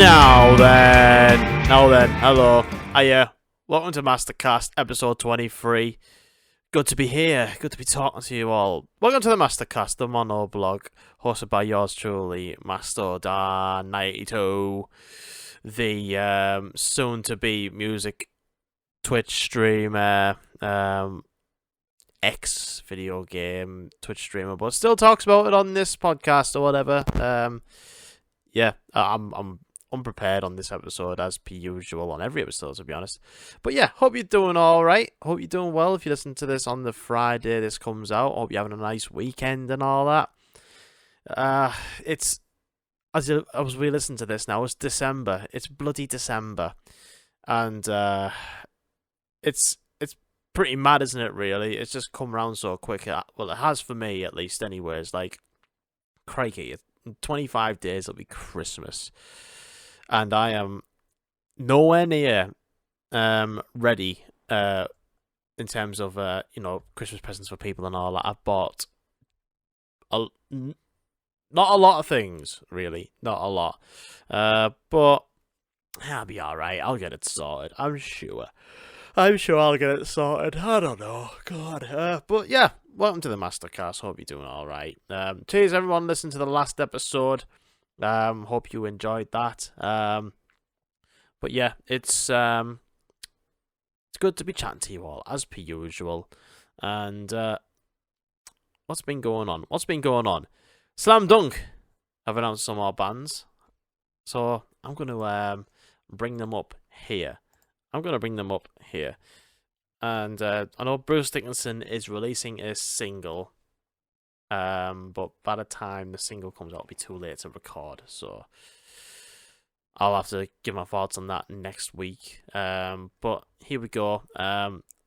Now then, hello. Hiya. Welcome to MastoCast, episode 23. Good to be here. Good to be talking to you all. Welcome to the MastoCast, the monoblog, hosted by yours truly, MastoDan 92, the soon-to-be music Twitch streamer, ex-video game Twitch streamer, but still talks about it on this podcast or whatever. I'm unprepared on this episode, as per usual on every episode, to be honest. But yeah, hope you're doing all right. Hope you're doing well. If you listen to this on the Friday this comes out, hope you're having a nice weekend and all that. It's as we listen to this now, it's December. It's bloody December, and it's pretty mad, isn't it? Really, it's just come around so quick. Well, it has for me, at least. Anyways, like, crikey, 25 days it'll be Christmas. And I am nowhere near ready in terms of Christmas presents for people and all that. I've bought not a lot of things, really, not a lot, but I'll be all right. I'll get it sorted. I'm sure I'll get it sorted. I don't know, God, but yeah. Welcome to the MastoCast. Hope you're doing all right. Cheers, everyone. Listen to the last episode. Hope you enjoyed that. But yeah, it's good to be chatting to you all as per usual. And what's been going on? Slam Dunk have announced some more bands, so I'm gonna bring them up here. And I know Bruce Dickinson is releasing a single. But by the time the single comes out, it'll be too late to record, so I'll have to give my thoughts on that next week. But here we go.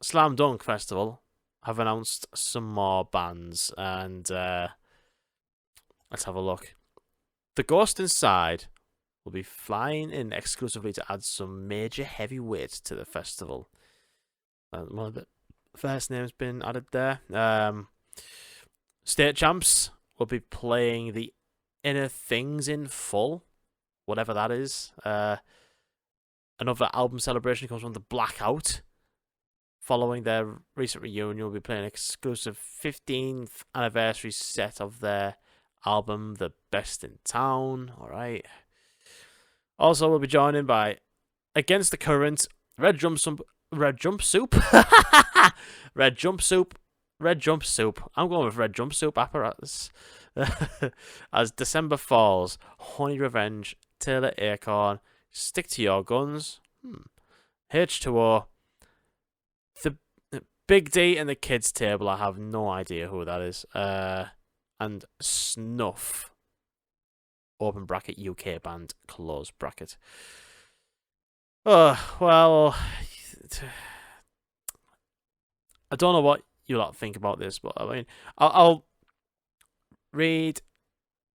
Slam Dunk Festival have announced some more bands, and let's have a look. The Ghost Inside will be flying in exclusively to add some major heavyweights to the festival. One of the first names been added there. State Champs will be playing the Inner Things in full, whatever that is. Another album celebration comes from the Blackout. Following their recent reunion, will be playing an exclusive 15th anniversary set of their album, The Best in Town. All right. Also, we'll be joined by Against the Current, Red Jumpsuit. I'm going with Red Jumpsuit Apparatus. As December Falls, Honey Revenge, Taylor Acorn, Stick to Your Guns, H2O, the Big D and the Kids Table. I have no idea who that is. And Snuff. Open bracket UK band, close bracket. Well, I don't know what you lot think about this, but I mean, I'll read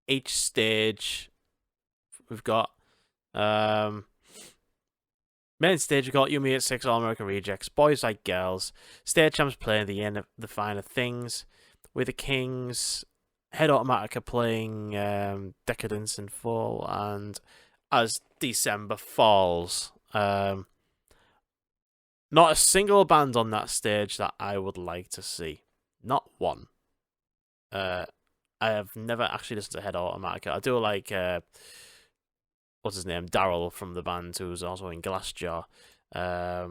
each stage. We've got main stage. We've got You Me at 6, All American Rejects, Boys Like Girls, State Champs playing the end of the finer things, with the Kings, Head Automatica playing Decadence in full, and as December Falls. Not a single band on that stage that I would like to see. Not one. I have never actually listened to Head Automatica. I do like, what's his name? Daryl from the band, who's also in Glassjaw. But,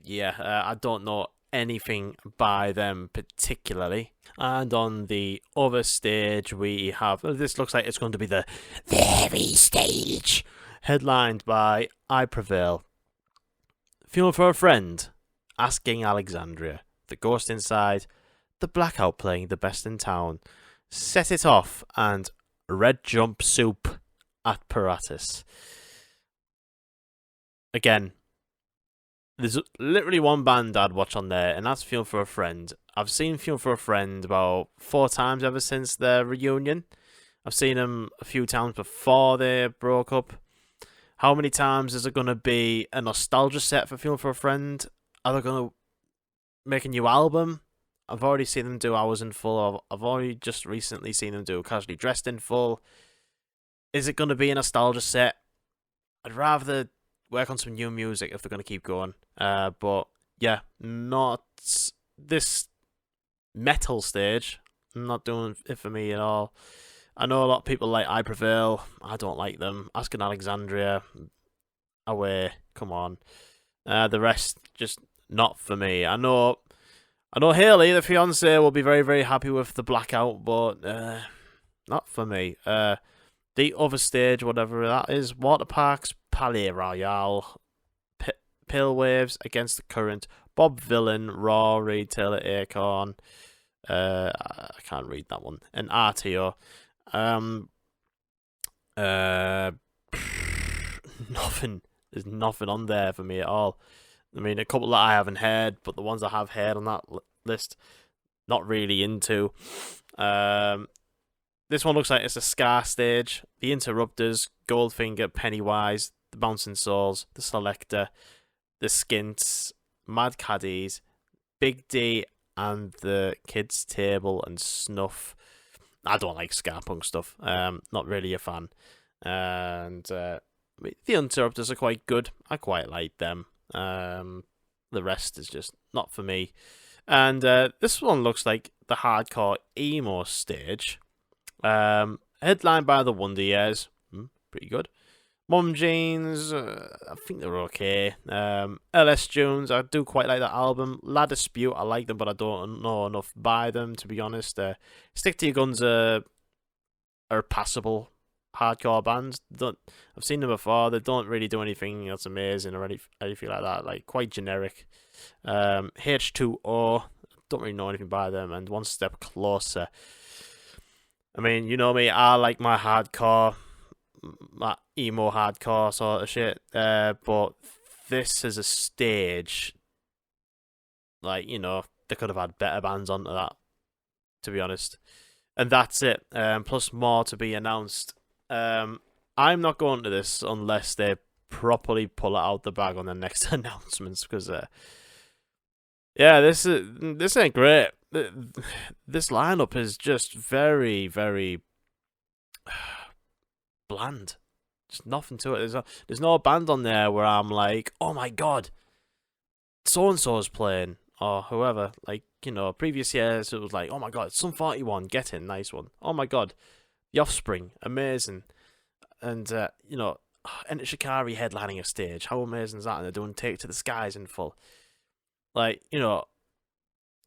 yeah, I don't know anything by them particularly. And on the other stage, we have, this looks like it's going to be the very stage, headlined by I Prevail, Funeral for a Friend, Asking Alexandria, The Ghost Inside, The Blackout playing The Best in Town, Set It Off, and Red Jumpsuit Apparatus. Again, there's literally one band I'd watch on there, and that's Funeral for a Friend. I've seen Funeral for a Friend about 4 times ever since their reunion. I've seen them a few times before they broke up. How many times is it going to be a nostalgia set for Funeral for a Friend? Are they going to make a new album? I've already seen them do Hours in Full. I've already just recently seen them do Casually Dressed in full. Is it going to be a nostalgia set? I'd rather work on some new music if they're going to keep going. But yeah, not this metal stage. Not doing it for me at all. I know a lot of people like I Prevail. I don't like them. Asking Alexandria, away. Come on. The rest just not for me. I know Haley, the fiance, will be very, very happy with the Blackout, but not for me. The other stage, whatever that is, Water Parks, Palais Royale, Pill Waves, Against the Current, Bob Villain, Rory, Taylor Acorn. I can't read that one. And RTO. Nothing. There's nothing on there for me at all. I mean, a couple that I haven't heard, but the ones I have heard on that list, not really into. This one looks like it's a Scar stage. The Interrupters, Goldfinger, Pennywise, the Bouncing Souls, the Selector, the Skints, Mad Caddies, Big D, and the Kids Table and Snuff. I don't like ska punk stuff. Not really a fan. And the Interrupters are quite good. I quite like them. The rest is just not for me. And this one looks like the hardcore emo stage. Headlined by the Wonder Years. Pretty good. Mum Jeans, I think they're okay. LS Jones, I do quite like that album. La Dispute, I like them, but I don't know enough by them, to be honest. Stick to Your Guns are passable hardcore bands. I've seen them before. They don't really do anything that's amazing or anything like that. Like, quite generic. H2O, don't really know anything by them. And One Step Closer. I mean, you know me, I like my hardcore, my emo hardcore sort of shit. But this is a stage, like, you know, they could have had better bands onto that, to be honest. And that's it. Plus more to be announced. I'm not going to this unless they properly pull it out the bag on the next announcements, because yeah, this ain't great. This lineup is just very, very bland. Just nothing to it. There's no band on there where I'm like, oh my god, so and so's playing, or whoever. Like, you know, previous years it was like, oh my god, Sum 41, get in, nice one. Oh my god, The Offspring, amazing. And you know, Enter Shikari headlining a stage, how amazing is that? And they're doing Take to the Skies in full. Like, you know,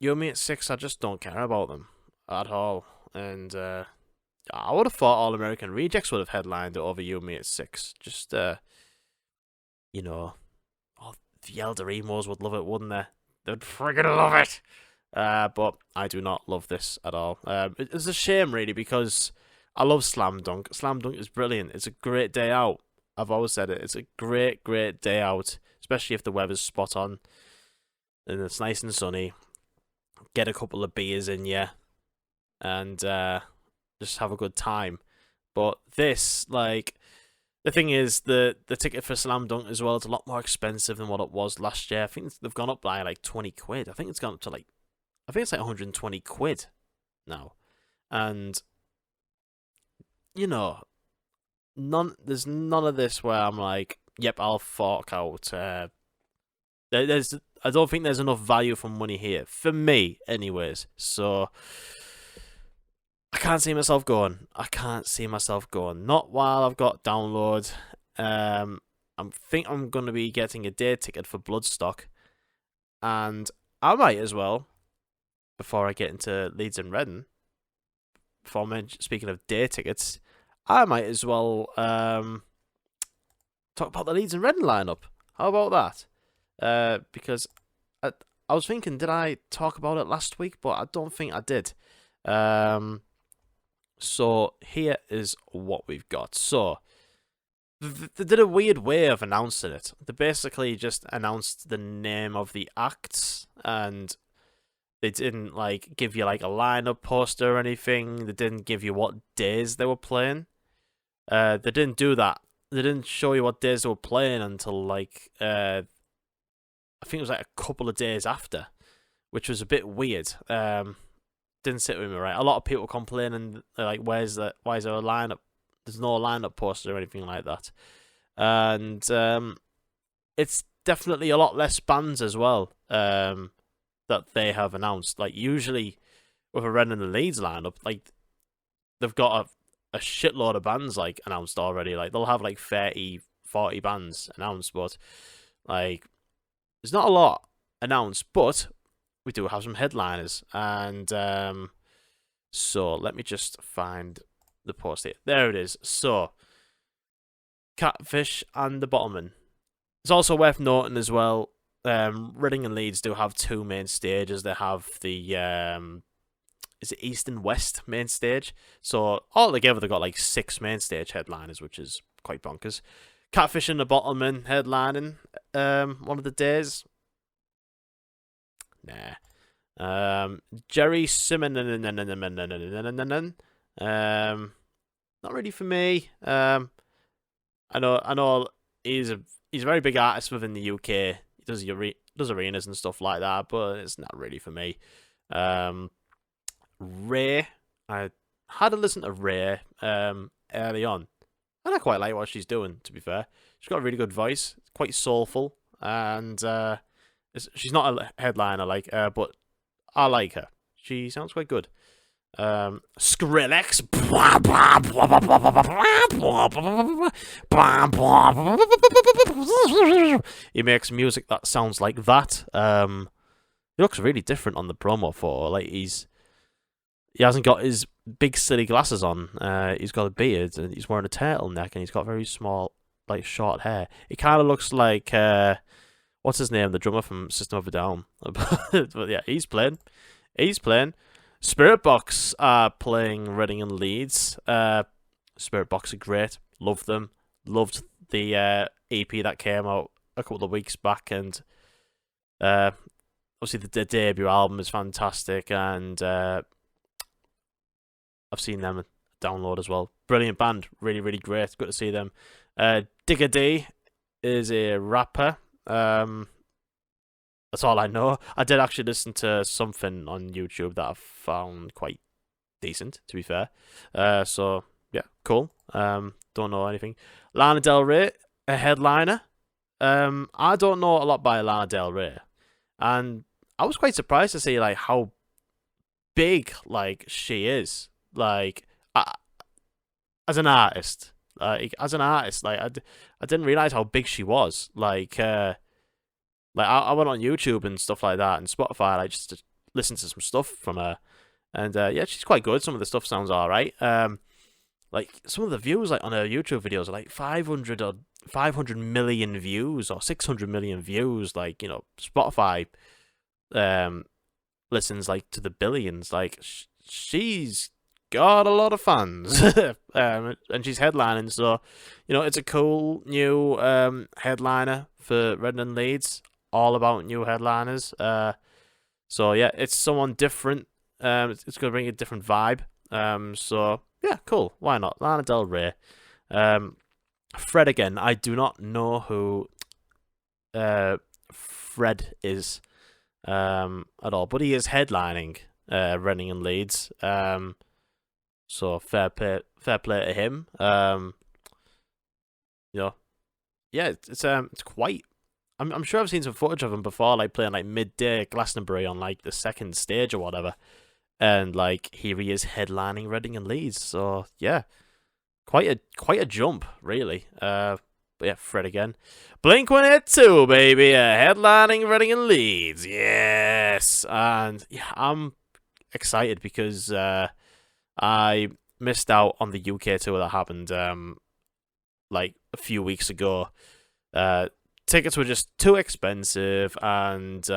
You and Me at 6, I just don't care about them at all. And I would have thought All American Rejects would have headlined over You and Me at 6. Just, you know, all the elder emos would love it, wouldn't they? They'd friggin' love it. But I do not love this at all. It's a shame, really, because I love Slam Dunk. Slam Dunk is brilliant. It's a great day out. I've always said it. It's a great, great day out, especially if the weather's spot on and it's nice and sunny. Get a couple of beers in you and just have a good time. But this, like, the thing is, the ticket for Slam Dunk as well is a lot more expensive than what it was last year. I think they've gone up by like 20 quid. I think it's gone up to like, I think it's like 120 quid now. And, you know, there's none of this where I'm like, yep, I'll fork out. I don't think there's enough value for money here, for me, anyways. So I can't see myself going. Not while I've got download. I think I'm going to be getting a day ticket for Bloodstock, and I might as well, before I get into Leeds and Reading, speaking of day tickets, I might as well talk about the Leeds and Reading lineup. How about that? Because I was thinking, did I talk about it last week? But I don't think I did. So here is what we've got. So they did a weird way of announcing it. They basically just announced the name of the acts, and they didn't like give you like a lineup poster or anything. They didn't give you what days they were playing. They didn't do that. They didn't show you what days they were playing until like I think it was like a couple of days after, which was a bit weird. Didn't sit with me right. A lot of people complaining like, why is there a lineup There's no lineup posters or anything like that. And it's definitely a lot less bands as well that they have announced. Like, usually with a Reading and Leeds lineup, like, they've got a shitload of bands, like, announced already. Like, they'll have, like, 30, 40 bands announced, but, like, there's not a lot announced, but we do have some headliners. And so let me just find the post here. There it is. So, Catfish and the Bottommen. It's also worth noting as well, Reading and Leeds do have two main stages. They have the is it East and West main stage? So all together they've got like 6 main stage headliners, which is quite bonkers. Catfish and the Bottommen headlining one of the days. Nah. Jerry Simmon, not really for me. I know he's a very big artist within the UK. He does arenas and stuff like that, but it's not really for me. Ray, I had a listen to Ray early on, and I quite like what she's doing, to be fair. She's got a really good voice, quite soulful, and she's not a headliner but I like her. She sounds quite good. Skrillex. He makes music that sounds like that. He looks really different on the promo photo. Like, he hasn't got his big silly glasses on. He's got a beard and he's wearing a turtleneck and he's got very small, like, short hair. He kind of looks like what's his name, the drummer from System of a Down. But yeah, he's playing. Spirit Box are playing Reading and Leeds. Spirit Box are great. Love them. Loved the EP that came out a couple of weeks back, and obviously the debut album is fantastic, and I've seen them download as well. Brilliant band. Really, really great. Good to see them. Digger D is a rapper. That's all I know. I did actually listen to something on YouTube that I found quite decent, to be fair. So, yeah, cool. Don't know anything. Lana Del Rey, a headliner. I don't know a lot by Lana Del Rey. And I was quite surprised to see, like, how big, like, she is. Like, as an artist. I didn't realize how big she was. Like, I went on YouTube and stuff like that, and Spotify, like, just to listen to some stuff from her, and yeah, she's quite good. Some of the stuff sounds alright. Like, some of the views, like, on her YouTube videos are like 500 million views or 600 million views. Like, you know, Spotify listens, like, to the billions. Like, she's got a lot of fans. And she's headlining, so, you know, it's a cool new headliner for Reading and Leeds. All about new headliners. So yeah, it's someone different. It's gonna bring a different vibe. So yeah, cool. Why not? Lana Del Rey. Fred again. I do not know who Fred is at all, but he is headlining Reading and Leeds. So fair play to him. You know, yeah, it's quite. I'm sure I've seen some footage of him before, like, playing, like, midday Glastonbury on, like, the second stage or whatever, and, like, here he is headlining Reading and Leeds. So yeah, quite a jump, really. But yeah, Fred again. Blink-182, baby, headlining Reading and Leeds. Yes, and yeah, I'm excited because I missed out on the UK tour that happened like a few weeks ago. Tickets were just too expensive, and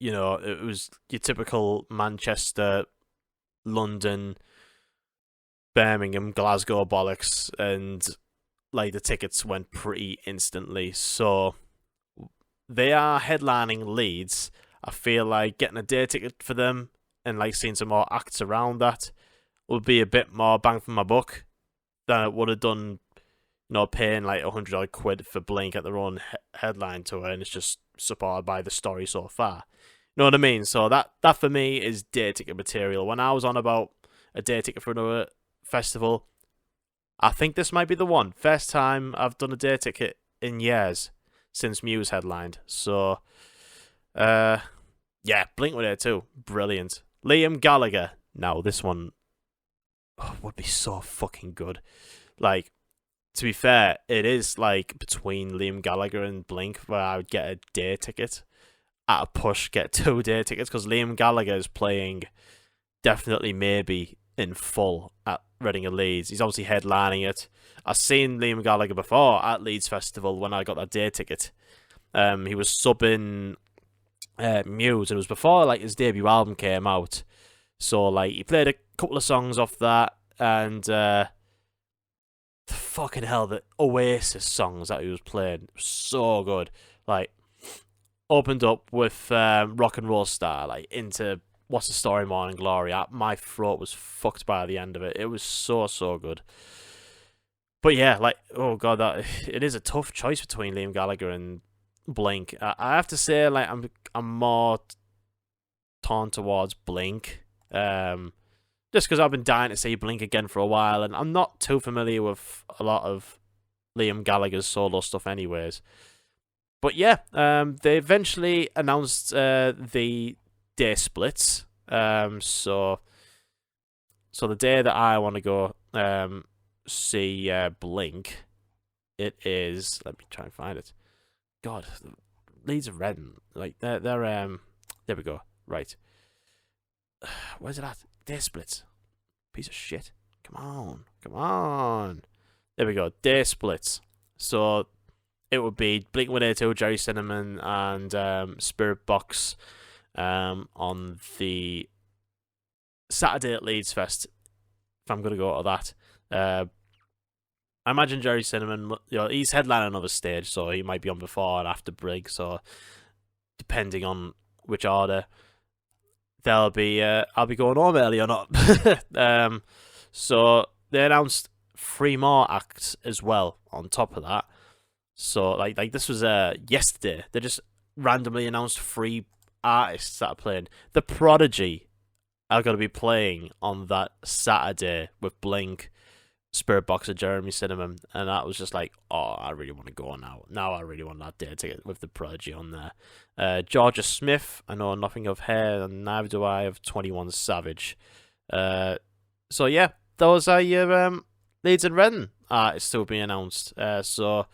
you know, it was your typical Manchester, London, Birmingham, Glasgow bollocks, and, like, the tickets went pretty instantly. So they are headlining Leeds. I feel like getting a day ticket for them and, like, seeing some more acts around that would be a bit more bang for my buck than it would have done, you know, paying like £100 for Blink at their own headline tour, and it's just supported by the story so far. You know what I mean? So that for me is day ticket material. When I was on about a day ticket for another festival, I think this might be the one. First time I've done a day ticket in years since Muse headlined. So, yeah, Blink-182, brilliant. Liam Gallagher. Now, this one would be so fucking good. Like, to be fair, it is like between Liam Gallagher and Blink where I would get a day ticket. At a push, get 2 day tickets because Liam Gallagher is playing definitely maybe in full at Reading and Leeds. He's obviously headlining it. I've seen Liam Gallagher before at Leeds Festival when I got that day ticket. He was subbing Muse, and it was before like his debut album came out. So like he played a couple of songs off that, and fucking hell, the Oasis songs that he was playing so good. Like opened up with Rock and Roll Star, like into What's the Story, Morning Glory. My throat was fucked by the end of it. It was so good. But yeah, like, oh god, that it is a tough choice between Liam Gallagher and Blink. I have to say, like, I'm more torn towards Blink, just because I've been dying to see Blink again for a while, and I'm not too familiar with a lot of Liam Gallagher's solo stuff, anyways. But yeah, they eventually announced the day splits. So the day that I want to go see Blink, it is. Let me try and find it. God, Leeds and Reading, like they're there we go. Right, where's it at? Day splits. Piece of shit. Come on. There we go. Day splits. So it would be Blink-182, Jerry Cinnamon, and Spirit Box on the Saturday at Leeds Fest. If I'm going to go to that. I imagine Jerry Cinnamon, he's headlining another stage, so he might be on before and after Brig, so depending on which order, I'll be going home early or not. So they announced 3 more acts as well on top of that. So like this was yesterday. They just randomly announced 3 artists that are playing. The Prodigy are going to be playing on that Saturday with Blink, Spirit Box, and Jeremy Cinnamon, and that was just like, oh, I really want to go now. Now I really want that day ticket with the Prodigy on there. Georgia Smith, I know nothing of her, and neither do I of 21 Savage. So yeah, those are your Leeds and Reading artists still being announced. So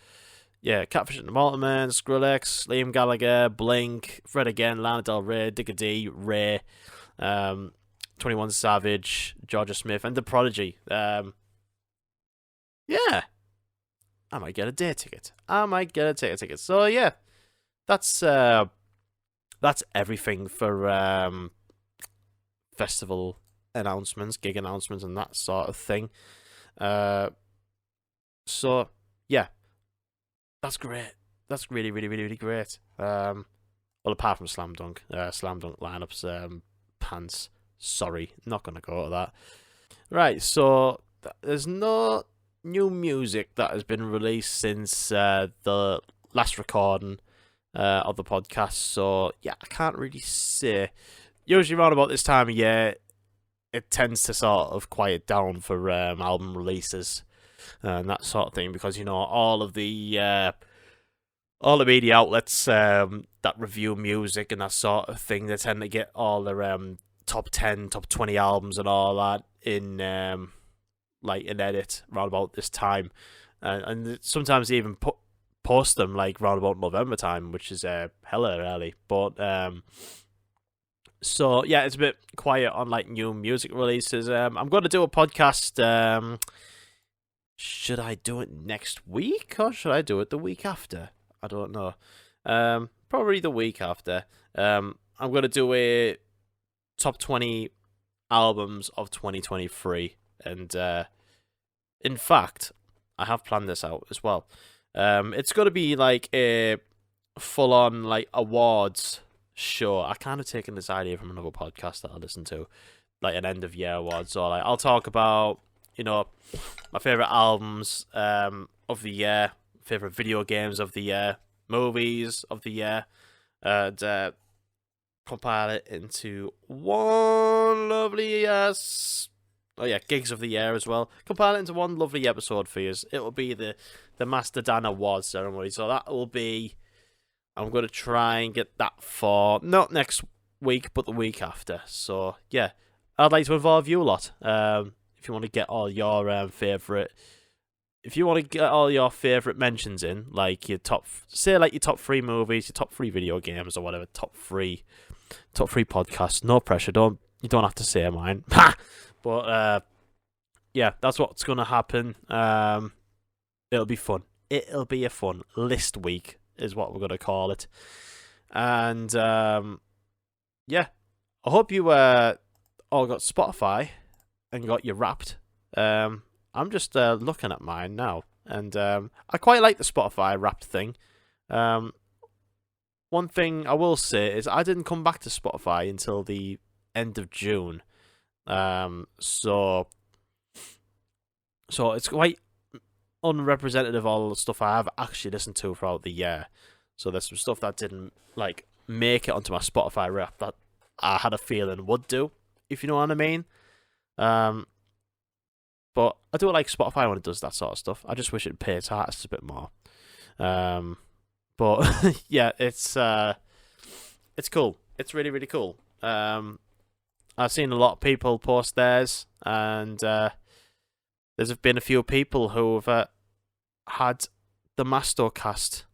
yeah, Catfish and the Malterman, Skrillex, Liam Gallagher, Blink, Fred Again, Lana Del Rey, Digga D, Ray, 21 Savage, Georgia Smith, and the Prodigy. Yeah, I might get a day ticket. So yeah, that's everything for festival announcements, gig announcements, and that sort of thing. So yeah, that's great. That's really great. Well, apart from Slam Dunk lineups, pants. Sorry, not gonna go to that. Right, so there's no new music that has been released since the last recording of the podcast. So yeah, I can't really say. Usually around about this time of year, it tends to sort of quiet down for album releases and that sort of thing, because all the media outlets that review music and that sort of thing, they tend to get all their top 10, top 20 albums and all that in in edit around about this time, and sometimes they even post them like round about November time, which is hella early. But so yeah, it's a bit quiet on like new music releases. I'm going to do a podcast. Should I do it next week or should I do it the week after? I don't know. Probably the week after. I'm going to do a top 20 albums of 2023, and in fact, I have planned this out as well. It's going to be like a full-on like awards show. I kind of taken this idea from another podcast that I listen to, like an end-of-year awards. So like I'll talk about my favorite albums of the year, favorite video games of the year, movies of the year, and compile it into one lovely Oh yeah, gigs of the year as well. Compile it into one lovely episode for you. It will be the MastoDan Awards ceremony. So that will be. I'm going to try and get that for not next week, but the week after. So yeah, I'd like to involve you a lot. If you want to get all your favorite mentions in, like your top 3 movies, your top 3 video games, or whatever, top 3 podcasts. No pressure. You don't have to say mine. But yeah, that's what's gonna happen. It'll be fun. It'll be a fun list week, is what we're gonna call it. And yeah, I hope you all got Spotify and got your Wrapped. I'm just looking at mine now, and I quite like the Spotify Wrapped thing. One thing I will say is I didn't come back to Spotify until the end of June. So it's quite unrepresentative, all the stuff I have actually listened to throughout the year. So there's some stuff that didn't like make it onto my Spotify Wrapped that I had a feeling would do, if you know what I mean. But I do like Spotify when it does that sort of stuff. I just wish it paid artists a bit more. But yeah, it's cool. It's really, really cool. I've seen a lot of people post theirs, and there's been a few people who have had the MastoCast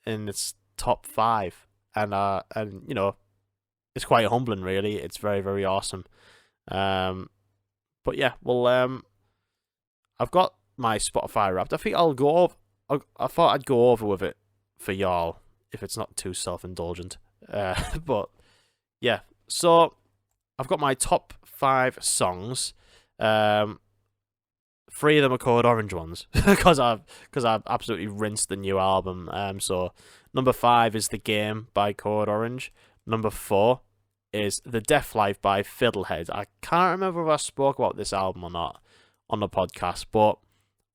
in its top 5, and you know, it's quite humbling, really. It's very, very awesome. But yeah, well, I've got my Spotify Wrapped. I think I'll go over. I thought I'd go over with it for y'all if it's not too self-indulgent. But yeah, so I've got my top 5 songs. 3 of them are Code Orange ones because I've absolutely rinsed the new album. So number 5 is The Game by Code Orange. Number 4 is The Death Life by Fiddlehead. I can't remember if I spoke about this album or not on the podcast, but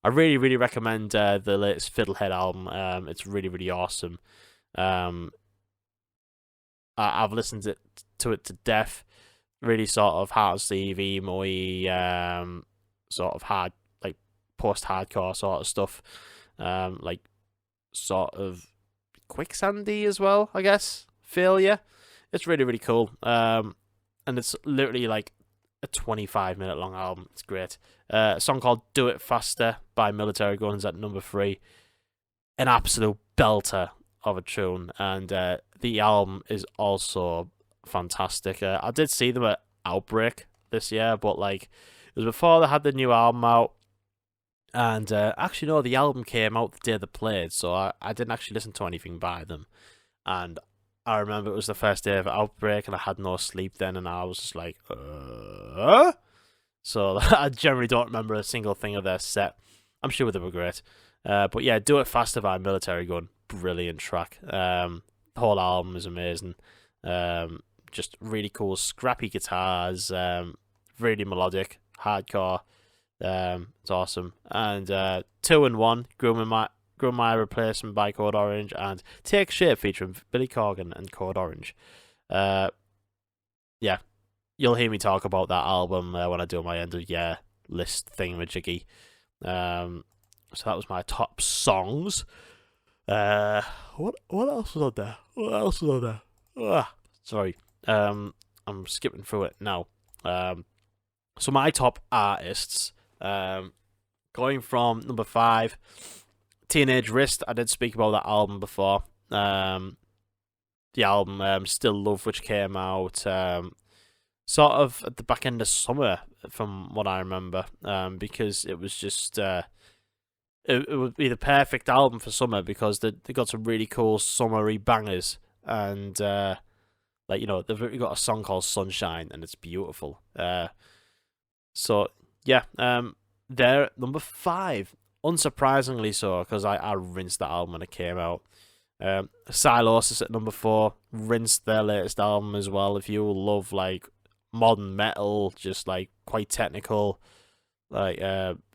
I really, really recommend the latest Fiddlehead album. It's really, really awesome. I've listened to it to death. Really sort of hard Steve emo-y, sort of hard, like post-hardcore sort of stuff. Like sort of quicksandy as well, I guess. Failure. It's really, really cool. And it's literally like a 25-minute long album. It's great. A song called Do It Faster by Military Guns at number 3. An absolute belter of a tune. And the album is also fantastic. I did see them at Outbreak this year, but like it was before they had the new album out. And actually, no, the album came out the day they played, so I didn't actually listen to anything by them. And I remember it was the first day of Outbreak, and I had no sleep then, and I was just like, So I generally don't remember a single thing of their set. I'm sure they were great. But yeah, Do It Faster by Military Gun. Brilliant track. The whole album is amazing. Just really cool, scrappy guitars. Really melodic, hardcore. It's awesome. And 2 and 1, Groom My Replacement by Code Orange, and Take Shape featuring Billy Corgan and Code Orange. Yeah. You'll hear me talk about that album when I do my end of year list thingamajiggy. So that was my top songs. What else was on there? Sorry. I'm skipping through it now. So my top artists, going from number 5, Teenage Wrist. I did speak about that album before. The album Still Love, which came out sort of at the back end of summer, from what I remember, because it was just it would be the perfect album for summer because they got some really cool summery bangers, and like, you know, they've got a song called Sunshine, and it's beautiful. So yeah, they're at number 5, unsurprisingly so, because I rinsed that album when it came out. Silosis at number 4, rinsed their latest album as well. If you love like modern metal, just like quite technical, like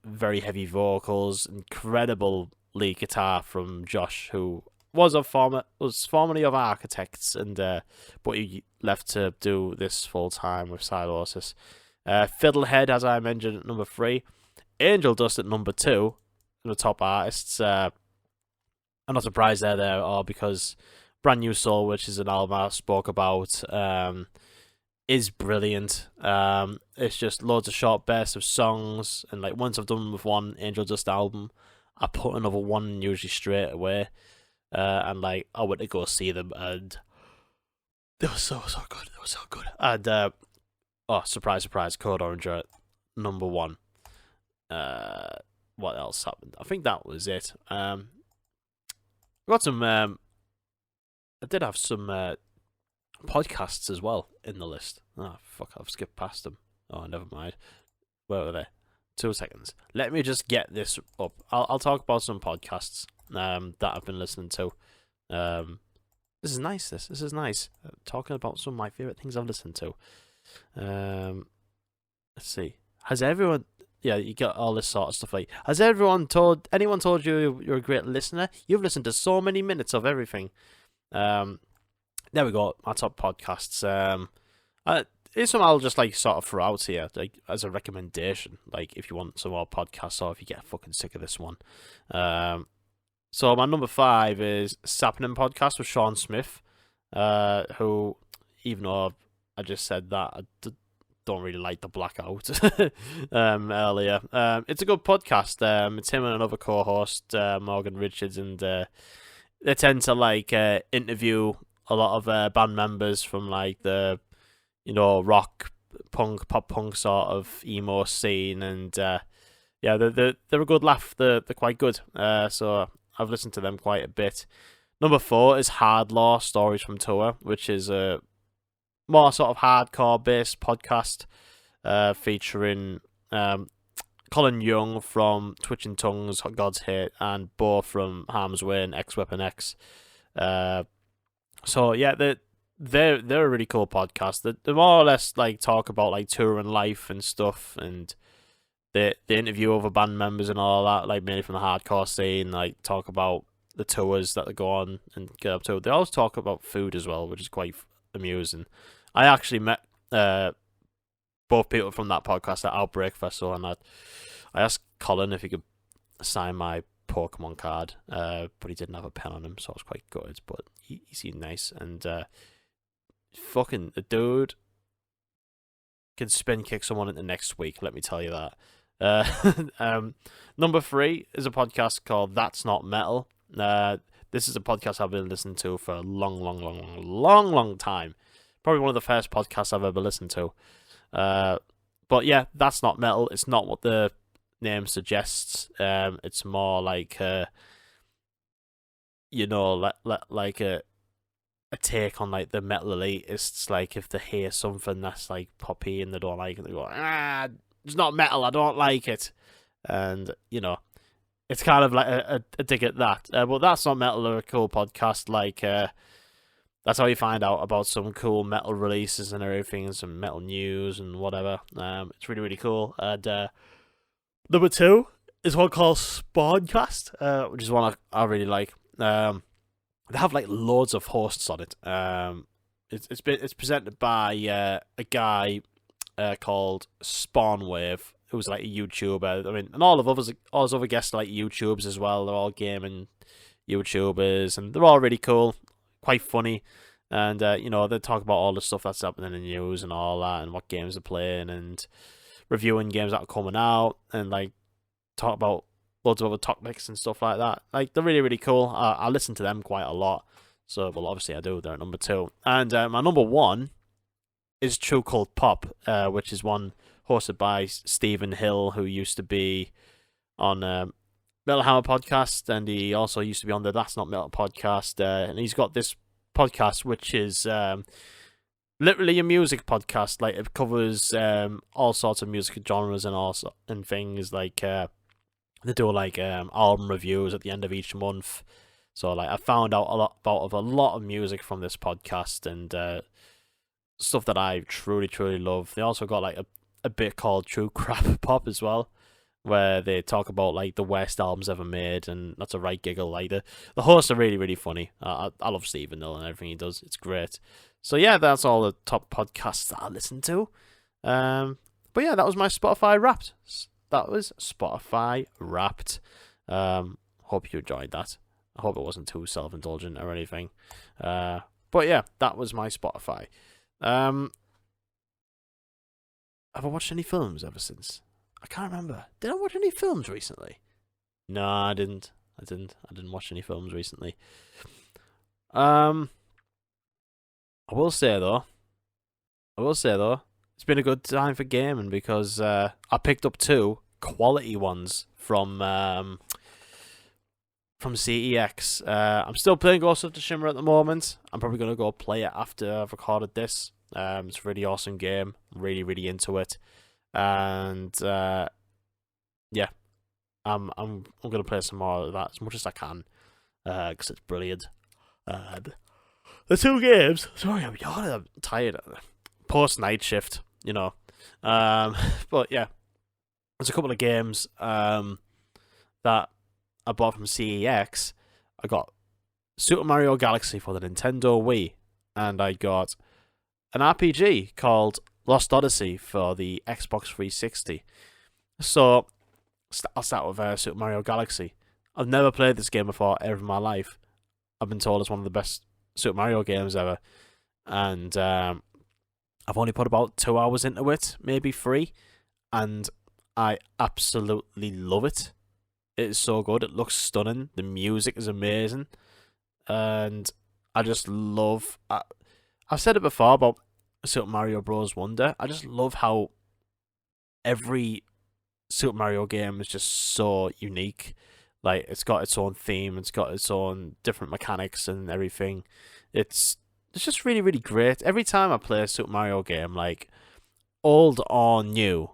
very heavy vocals, incredible lead guitar from Josh, who was formerly of Architects, and but he left to do this full time with Silosis. Fiddlehead, as I mentioned, at number 3. Angel Dust at number 2. The top artists. I'm not surprised they're there, or because Brand New Soul, which is an album I spoke about, is brilliant. It's just loads of short bursts of songs, and like once I've done with one Angel Dust album, I put another one usually straight away. And like I went to go see them, and they were so good. They were so good. And oh, surprise, Code Orange at number 1. What else happened? I think that was it. Got some. I did have some podcasts as well in the list. Oh fuck! I've skipped past them. Oh, never mind. Where were they? 2 seconds. Let me just get this up. I'll talk about some podcasts that I've been listening to. This is nice. This is nice. Talking about some of my favorite things I've listened to. Let's see. Has everyone? Yeah, you got all this sort of stuff. Like, has anyone told you you're a great listener? You've listened to so many minutes of everything. There we go. My top podcasts. Here's some I'll just like sort of throw out here, like as a recommendation. Like if you want some more podcasts, or if you get fucking sick of this one. So my number 5 is Sappening Podcast with Sean Smith, who, even though I just said that, I don't really like the blackout earlier. It's a good podcast. It's him and another co-host, Morgan Richards, and they tend to like interview a lot of band members from like the, you know, rock, punk, pop punk sort of emo scene, and yeah, they're a good laugh. They're quite good. So I've listened to them quite a bit. Number 4 is Hard Law Stories from Tour, which is a more sort of hardcore based podcast featuring Colin Young from Twitching Tongues, God's Hate, and Bo from Harm's Way and X Weapon X. So yeah, they're a really cool podcast. They more or less like talk about like touring life and stuff, and they interview other band members and all that, like mainly from the hardcore scene, like talk about the tours that they go on and get up to. They always talk about food as well, which is quite amusing. I actually met both people from that podcast at Outbreak Festival, and I asked Colin if he could sign my Pokemon card, but he didn't have a pen on him, so I was quite gutted, but he seemed nice, and fucking the dude can spin kick someone into next week, let me tell you that. Number 3 is a podcast called That's Not Metal. This is a podcast I've been listening to for a long time. Probably one of the first podcasts I've ever listened to. But yeah, That's Not Metal. It's not what the name suggests. It's more like you know, like a take on like the metal elitists. Like if they hear something that's like poppy and they don't like it, they go, it's not metal, I don't like it. And you know, it's kind of like a dig at that. But That's Not Metal are a cool podcast. Like that's how you find out about some cool metal releases and everything, and some metal news and whatever. It's really cool. And number 2 is one called SpotifyWrapped, which is one I really like. They have like loads of hosts on it. It's presented by a guy called Spawnwave, who's like a YouTuber. I mean, and all his other guests are like YouTubers as well. They're all gaming YouTubers, and they're all really cool, quite funny. And you know, they talk about all the stuff that's happening in the news and all that, and what games they're playing, and reviewing games that are coming out, and like talk about loads of other topics and stuff like that. Like, they're really cool. I listen to them quite a lot. So, well, obviously I do. They're at number 2. And my number 1 is True Cult Pop, which is one hosted by Stephen Hill, who used to be on Metal Hammer podcast, and he also used to be on the That's Not Metal podcast. And he's got this podcast, which is literally a music podcast. Like, it covers all sorts of music genres and things. Like, they do like album reviews at the end of each month. So like I found out a lot of music from this podcast, and stuff that I truly love. They also got like a bit called True Crap Pop as well, where they talk about like the worst albums ever made, and that's a right giggle. Like the hosts are really funny. I love Stephen Hill and everything he does. It's great. So yeah, that's all the top podcasts that I listen to. But yeah, that was my Spotify Wrapped. That was Spotify Wrapped. Hope you enjoyed that. I hope it wasn't too self-indulgent or anything. But yeah, that was my Spotify. Have I watched any films ever since? I can't remember. Did I watch any films recently? No, I didn't. I didn't watch any films recently. I will say though, it's been a good time for gaming because I picked up 2 quality ones from CEX. I'm still playing Ghost of Tsushima at the moment. I'm probably gonna go play it after I've recorded this. It's a really awesome game. I'm really, really into it, and yeah, I'm gonna play some more of that as much as I can, because it's brilliant. The 2 games. Sorry, I'm yawning. I'm tired. Post night shift, you know. But yeah, there's a couple of games that I bought from CEX. I got Super Mario Galaxy for the Nintendo Wii, and I got an RPG called Lost Odyssey for the Xbox 360. So I'll start with Super Mario Galaxy. I've never played this game before ever in my life. I've been told it's one of the best Super Mario games ever, and I've only put about 2 hours into it, maybe 3, and I absolutely love it. It is so good. It looks stunning. The music is amazing, and I just love. I've said it before about Super Mario Bros. Wonder. I just love how every Super Mario game is just so unique. Like, it's got its own theme, it's got its own different mechanics and everything. It's just really, really great. Every time I play a Super Mario game, like old or new,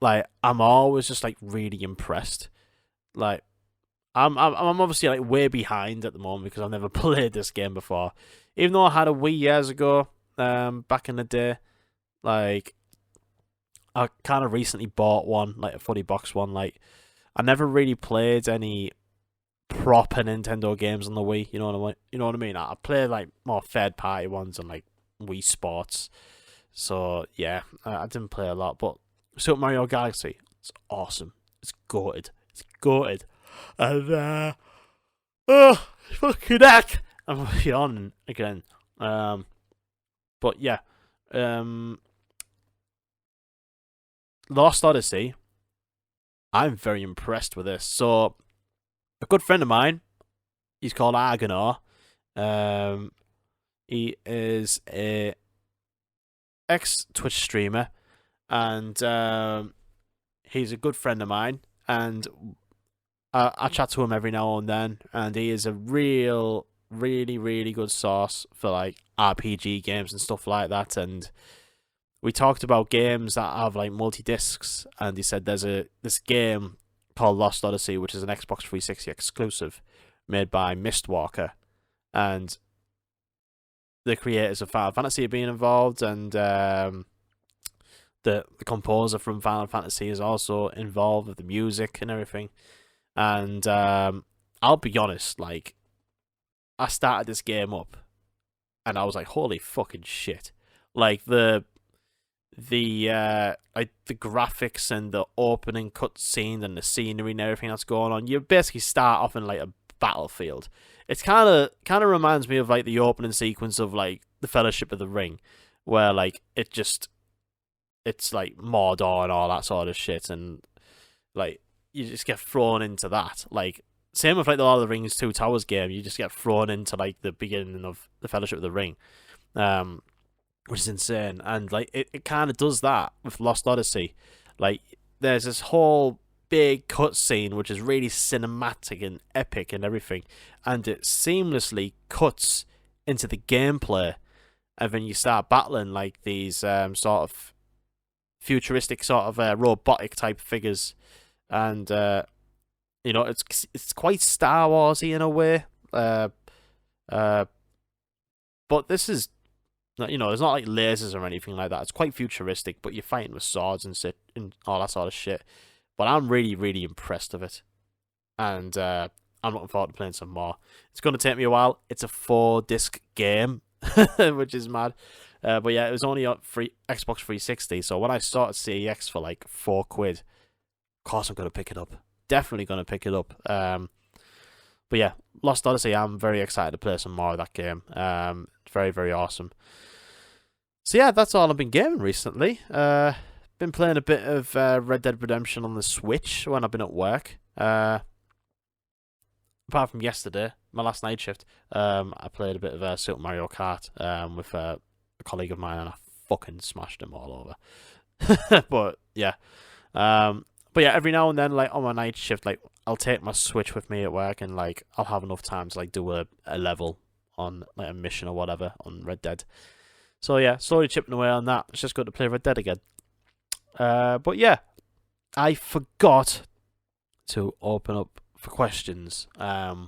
like I'm always just like really impressed. Like I'm obviously like way behind at the moment because I've never played this game before. Even though I had a Wii years ago, back in the day, like I kind of recently bought one, like a fully boxed one. Like I never really played any proper Nintendo games on the Wii. You know what I mean? I played like more third party ones on like Wii Sports. So yeah, I didn't play a lot. But Super Mario Galaxy, it's awesome. It's goated. It's goated. And oh fucking heck, I'm yawning again. But yeah, Lost Odyssey. I'm very impressed with this. So, a good friend of mine, he's called Argonaut. He is a ex-Twitch streamer, and he's a good friend of mine, and I chat to him every now and then, and he is a really, really good source for like RPG games and stuff like that, and we talked about games that have like multi-discs, and he said there's this game called Lost Odyssey, which is an Xbox 360 exclusive, made by Mistwalker, and the creators of Final Fantasy are being involved, and the composer from Final Fantasy is also involved with the music and everything. And I'll be honest, like I started this game up, and I was like, holy fucking shit! Like the graphics and the opening cutscene and the scenery and everything that's going on. You basically start off in like a battlefield. It's kind of reminds me of like the opening sequence of like the Fellowship of the Ring, where like it's like Mordor and all that sort of shit, and like you just get thrown into that. Like same with like the Lord of the Rings Two Towers game, you just get thrown into like the beginning of the Fellowship of the Ring. Which is insane, and like it kind of does that with Lost Odyssey. Like there's this whole big cutscene which is really cinematic and epic and everything, and it seamlessly cuts into the gameplay, and then you start battling like these sort of futuristic sort of robotic type figures, and you know it's quite Star Warsy in a way, but this is. You know, there's not like lasers or anything like that. It's quite futuristic, but you're fighting with swords and all that sort of shit. But I'm really, really impressed with it, and I'm looking forward to playing some more. It's going to take me a while. It's a 4-disc game, which is mad. But yeah, it was only on Xbox 360. So when I started CEX for like £4, of course I'm gonna pick it up. Definitely gonna pick it up. But yeah, Lost Odyssey. I'm very excited to play some more of that game. Very, very awesome. So yeah, that's all I've been gaming recently. Been playing a bit of Red Dead Redemption on the Switch when I've been at work. Apart from yesterday, my last night shift, I played a bit of Super Mario Kart with a colleague of mine, and I fucking smashed him all over. But yeah, every now and then, like on my night shift, like I'll take my Switch with me at work, and like I'll have enough time to like do a level on like a mission or whatever on Red Dead. So yeah, slowly chipping away on that. It's just good to play Red Dead again. But yeah, I forgot to open up for questions for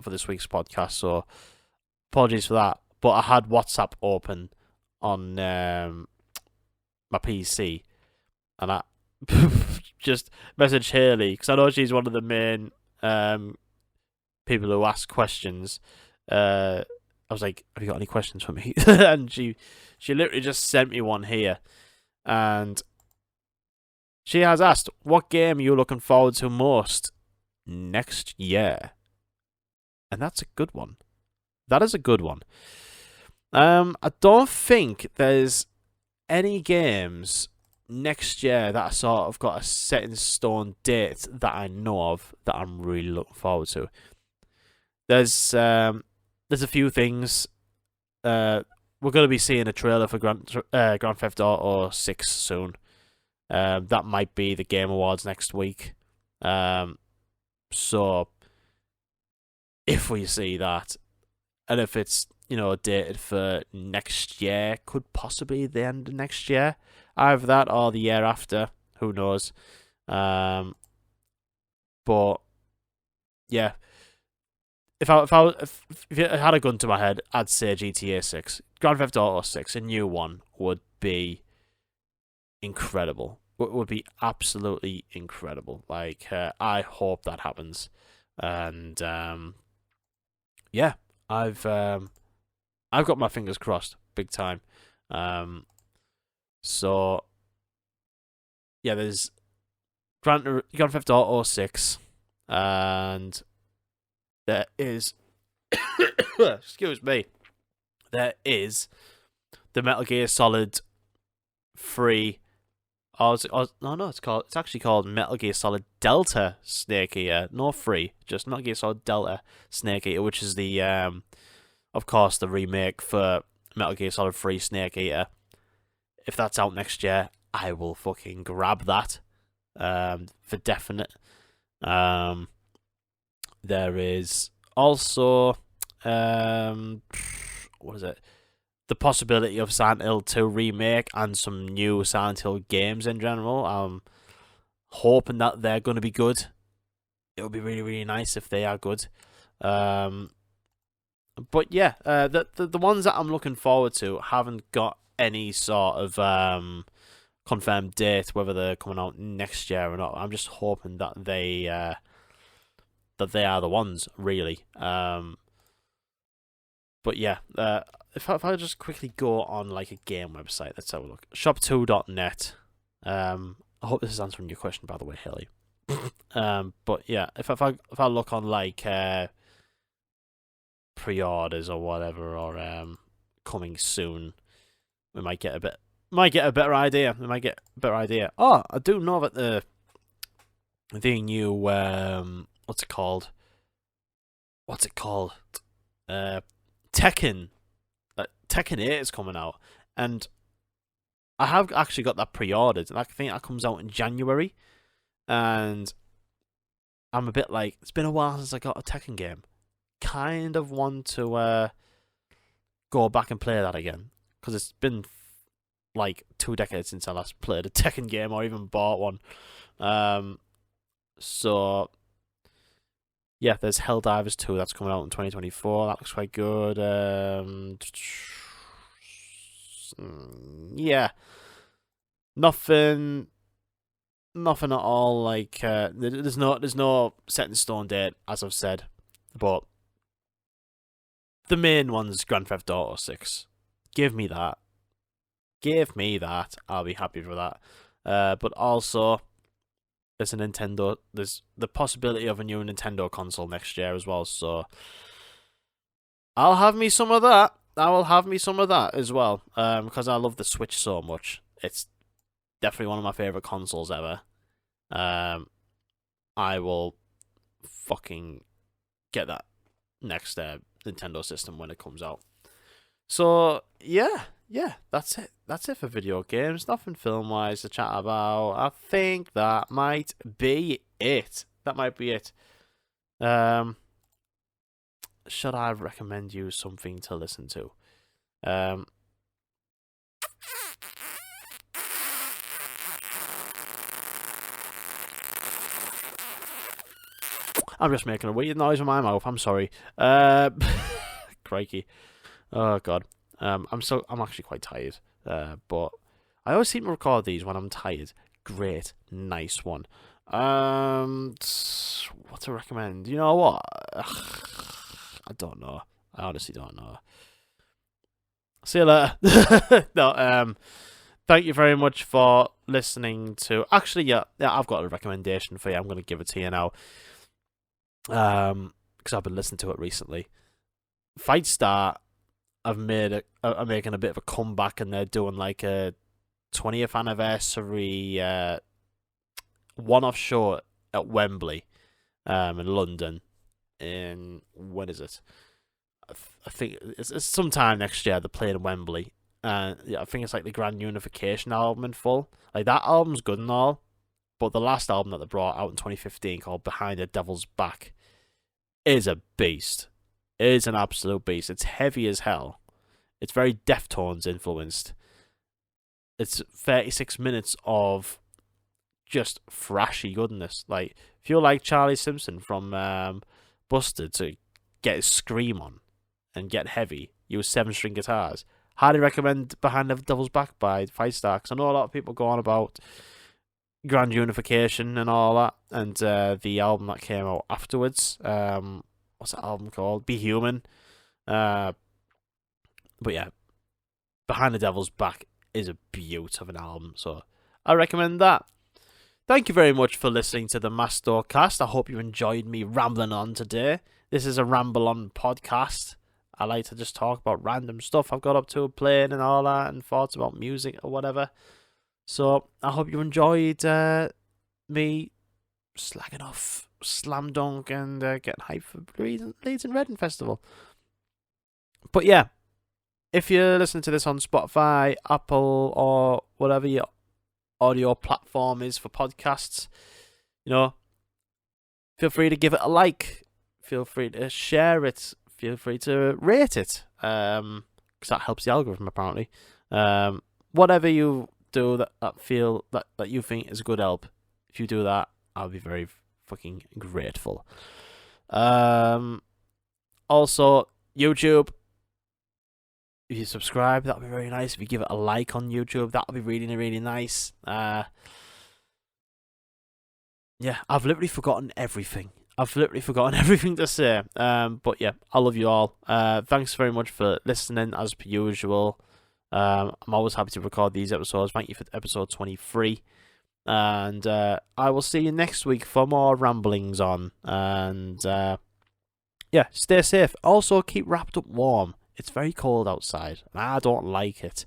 this week's podcast, so apologies for that. But I had WhatsApp open on my PC, and I just messaged Haley because I know she's one of the main people who ask questions. I was like, "Have you got any questions for me?" And she literally just sent me one here, and she has asked, "What game are you looking forward to most next year?" And that's a good one. That is a good one. I don't think there's any games next year that I sort of got a set in stone date that I know of that I'm really looking forward to. There's a few things. We're going to be seeing a trailer for Grand Theft Auto 6 soon. That might be the Game Awards next week. So if we see that, and if it's dated for next year, could possibly the end of next year, either that or the year after. Who knows? But yeah. If you had a gun to my head, I'd say GTA 6. Grand Theft Auto 6, a new one, would be incredible. It would be absolutely incredible. Like, I hope that happens. And, yeah, I've got my fingers crossed, big time. So, yeah, there's Grand Theft Auto 6, and there is, excuse me, there is the Metal Gear Solid 3. It's actually called Metal Gear Solid Delta Snake Eater. No 3, just Metal Gear Solid Delta Snake Eater, which is the, of course, the remake for Metal Gear Solid 3 Snake Eater. If that's out next year, I will fucking grab that, for definite. There is also, what is it? The possibility of Silent Hill 2 remake and some new Silent Hill games in general. I'm hoping that they're going to be good. It would be really, really nice if they are good. But yeah, the ones that I'm looking forward to haven't got any sort of confirmed date, whether they're coming out next year or not. I'm just hoping that they are the ones, really. But yeah, if I just quickly go on like a game website, let's have a look. Shop2.net. I hope this is answering your question, by the way, Haley. But yeah, if I look on like pre-orders or whatever, or coming soon, we might get a better idea. Oh, I do know that the new what's it called? Tekken 8 is coming out, and I have actually got that pre-ordered, and I think that comes out in January, and I'm a bit like, it's been a while since I got a Tekken game. Kind of want to go back and play that again, because it's been like 2 decades since I last played a Tekken game or even bought one. So yeah, there's Helldivers 2 that's coming out in 2024. That looks quite good. Yeah, nothing at all. Like there's no set in stone date, as I've said, but the main one's Grand Theft Auto 6. Give me that. Give me that. I'll be happy for that. But also, there's a Nintendo. There's the possibility of a new Nintendo console next year as well. So I'll have me some of that. I will have me some of that as well. Because I love the Switch so much. It's definitely one of my favorite consoles ever. I will fucking get that next Nintendo system when it comes out. So yeah, that's it. That's it for video games. Nothing film wise to chat about. I think that might be it. Should I recommend you something to listen to? I'm just making a weird noise with my mouth. I'm sorry. Crikey. Oh god. I'm actually quite tired. But I always seem to record these when I'm tired. Great, nice one. What to recommend? You know what? I don't know. I honestly don't know. See you later. No. Thank you very much for listening to. Actually, yeah. I've got a recommendation for you. I'm going to give it to you now. Because I've been listening to it recently. Fightstar are making a bit of a comeback, and they're doing like a 20th anniversary one-off show at Wembley, in London. In when is it? I think it's sometime next year. They're playing at Wembley. Yeah, I think it's like the Grand Unification album in full. Like that album's good and all, but the last album that they brought out in 2015 called Behind the Devil's Back is a beast. It is an absolute beast. It's heavy as hell. It's very Deftones influenced. It's 36 minutes of just thrashy goodness. Like, if you're like Charlie Simpson from Busted to get his scream on and get heavy, use 7-string guitars, highly recommend Behind the Devil's Back by Fightstar, because I know a lot of people go on about Grand Unification and all that, and the album that came out afterwards. What's that album called? Be Human. But yeah, Behind the Devil's Back is a beaut of an album, so I recommend that. Thank you very much for listening to the MastoCast. I hope you enjoyed me rambling on today. This is a ramble on podcast. I like to just talk about random stuff I've got up to playing and all that, and thoughts about music or whatever. So I hope you enjoyed me slagging off Slam Dunk and getting hyped for Leeds and Reading Festival. But yeah, if you're listening to this on Spotify, Apple, or whatever your audio platform is for podcasts, you know, feel free to give it a like. Feel free to share it. Feel free to rate it, because that helps the algorithm apparently. Whatever you do that you think is a good help, if you do that, I'll be very fucking grateful. Also, YouTube, if you subscribe, that'll be very nice. If you give it a like on YouTube, that'll be really, really nice. Yeah, I've literally forgotten everything. To say. But yeah, I love you all. Thanks very much for listening, as per usual. I'm always happy to record these episodes. Thank you for episode 23. And I will see you next week for more ramblings on. And yeah, stay safe. Also, keep wrapped up warm. It's very cold outside, and I don't like it.